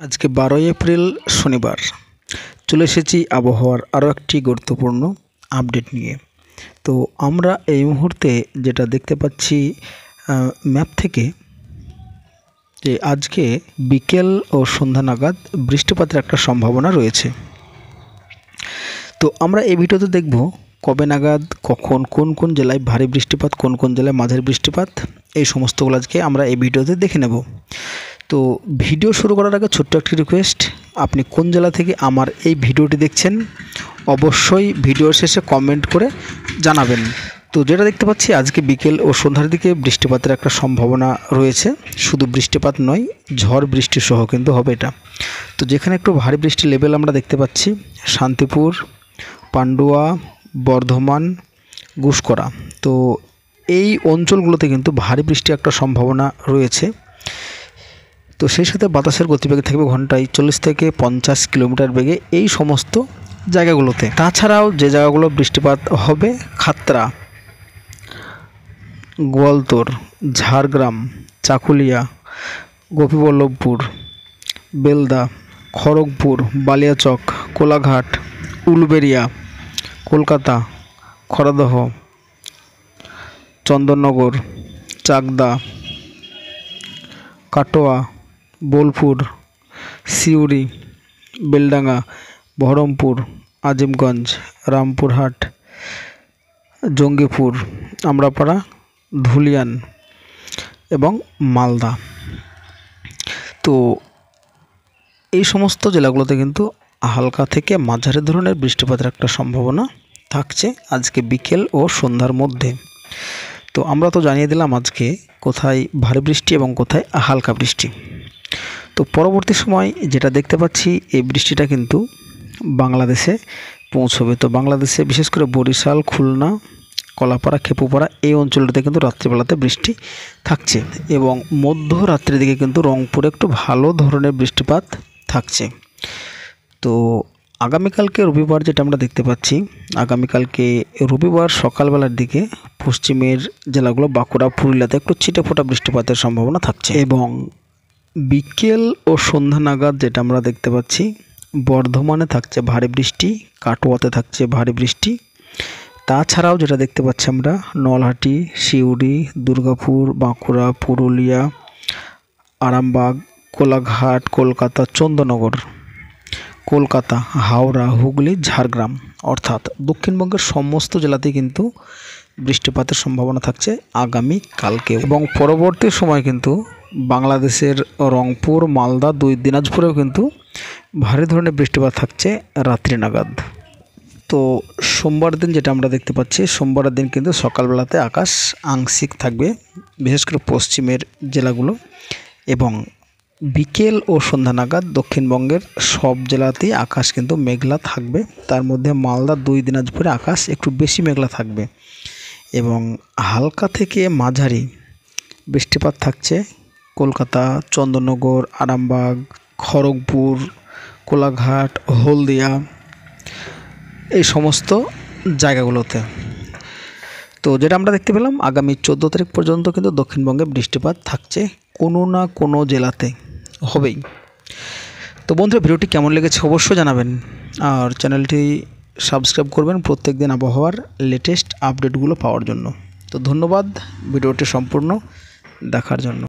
আজকে 12 এপ্রিল শনিবার চলে এসেছি আবহাওয়ার আরও একটি গুরুত্বপূর্ণ আপডেট নিয়ে। তো আমরা এই মুহূর্তে যেটা দেখতে পাচ্ছি ম্যাপ থেকে যে আজকে বিকেল ও সন্ধ্যা নাগাদ বৃষ্টিপাতের একটা সম্ভাবনা রয়েছে। তো আমরা এই ভিডিওতে দেখব কবে নাগাদ কখন কোন কোন জেলায় ভারী বৃষ্টিপাত, কোন কোন জেলায় মাঝারি বৃষ্টিপাত, এই সমস্তগুলো আজকে আমরা এই ভিডিওতে দেখে নেব। তো ভিডিও শুরু করার আগে ছোট্ট একটি রিকোয়েস্ট, আপনি কোন জেলা থেকে আমার এই ভিডিওটি দেখছেন অবশ্যই ভিডিওর শেষে কমেন্ট করে জানাবেন। তো যেটা দেখতে পাচ্ছি আজকে বিকেল ও সন্ধ্যার দিকে বৃষ্টিপাতের একটা সম্ভাবনা রয়েছে। শুধু বৃষ্টিপাত নয়, ঝড় বৃষ্টি সহ কিন্তু হবে এটা। তো যেখানে একটু ভারী বৃষ্টির লেভেল আমরা দেখতে পাচ্ছি শান্তিপুর, পান্ডুয়া, বর্ধমান, গুসকরা। তো এই অঞ্চলগুলোতে কিন্তু ভারী বৃষ্টির একটা সম্ভাবনা রয়েছে। তো সেই সাথে বাতাসের গতিবেগ থাকবে ঘন্টায় 40 থেকে 50 কিলোমিটার বেগে এই সমস্ত জায়গাগুলোতে। তাছাড়াও যে জায়গাগুলো বৃষ্টিপাত হবে খাতড়া, গোয়ালতোড়, ঝাড়গ্রাম, চাকুলিয়া, গোপীবল্লভপুর, বেলদা, খড়গপুর, বালিয়াচক, কোলাঘাট, উলুবেড়িয়া, কলকাতা, খড়দহ, চন্দননগর, চাকদা, কাটোয়া, বোলপুর, সিউড়ি, বেলডাঙ্গা, বহরমপুর, আজিমগঞ্জ, রামপুরহাট, জঙ্গিপুর, আমরাপাড়া, ধুলিয়ান এবং মালদা। তো এই সমস্ত জেলাগুলোতে কিন্তু হালকা থেকে মাঝারি ধরনের বৃষ্টিপাতের একটা সম্ভাবনা থাকছে আজকে বিকেল ও সন্ধ্যার মধ্যে। তো আমরা তো জানিয়ে দিলাম আজকে কোথায় ভারী বৃষ্টি এবং কোথায় হালকা বৃষ্টি। তো পরবর্তী সময় যেটা দেখতে পাচ্ছি এই বৃষ্টিটা কিন্তু বাংলাদেশে পৌঁছবে। তো বাংলাদেশে বিশেষ করে বরিশাল, খুলনা, কলাপাড়া, খেপুপাড়া এই অঞ্চলটাতে কিন্তু রাত্রিবেলাতে বৃষ্টি থাকছে এবং মধ্যরাত্রির দিকে কিন্তু রংপুরে একটু ভালো ধরনের বৃষ্টিপাত থাকছে। তো আগামীকালকে রবিবার যেটা আমরা দেখতে পাচ্ছি, আগামীকালকে রবিবার সকালবেলার দিকে পশ্চিমের জেলাগুলো বাঁকুড়া, পুরুলিয়াতে একটু ছিটেফোঁটা বৃষ্টিপাতের সম্ভাবনা থাকছে এবং বিকেল ও সন্ধ্যা নাগাদ যেটা আমরা দেখতে পাচ্ছি বর্ধমানে থাকছে ভারী বৃষ্টি, কাটোয়াতে থাকছে ভারী বৃষ্টি। তাছাড়াও যেটা দেখতে পাচ্ছি আমরা নলহাটি, সিউড়ি, দুর্গাপুর, বাঁকুড়া, পুরুলিয়া, আরামবাগ, কোলাঘাট, কলকাতা, চন্দননগর, কলকাতা, হাওড়া, হুগলি, ঝাড়গ্রাম অর্থাৎ দক্ষিণবঙ্গের সমস্ত জেলাতেই কিন্তু বৃষ্টিপাতের সম্ভাবনা থাকছে আগামী কালকে এবং পরবর্তী সময় কিন্তু বাংলাদেশের রংপুর, মালদা, দিনাজপুরেও কিন্তু ভারী ধরনের বৃষ্টিপাত থাকছে রাত্রি নাগাদ। তো সোমবার দিন যেটা আমরা দেখতে পাচ্ছি, সোমবারের দিন কিন্তু সকালবেলাতে আকাশ আংশিক থাকবে বিশেষ করে পশ্চিমের জেলাগুলো এবং বিকেল ও সন্ধ্যা নাগাদ দক্ষিণবঙ্গের সব জেলাতেই আকাশ কিন্তু মেঘলা থাকবে। তার মধ্যে মালদা, দিনাজপুরে আকাশ একটু বেশি মেঘলা থাকবে এবং হালকা থেকে মাঝারি বৃষ্টিপাত থাকছে কলকাতা, চন্দননগর, আরামবাগ, খড়গপুর, কোলাঘাট, হলদিয়া এই সমস্ত জায়গাগুলোতে। তো যেটা আমরা দেখতে পেলাম আগামী 14 তারিখ পর্যন্ত কিন্তু দক্ষিণবঙ্গে বৃষ্টিপাত থাকছে কোনো না কোনো জেলাতে হবেই। তো বন্ধুরা ভিডিওটি কেমন লেগেছে অবশ্যই জানাবেন আর চ্যানেলটি সাবস্ক্রাইব করবেন প্রত্যেক দিন আবহাওয়ার লেটেস্ট আপডেটগুলো পাওয়ার জন্য। তো ধন্যবাদ ভিডিওটি সম্পূর্ণ দেখার জন্য।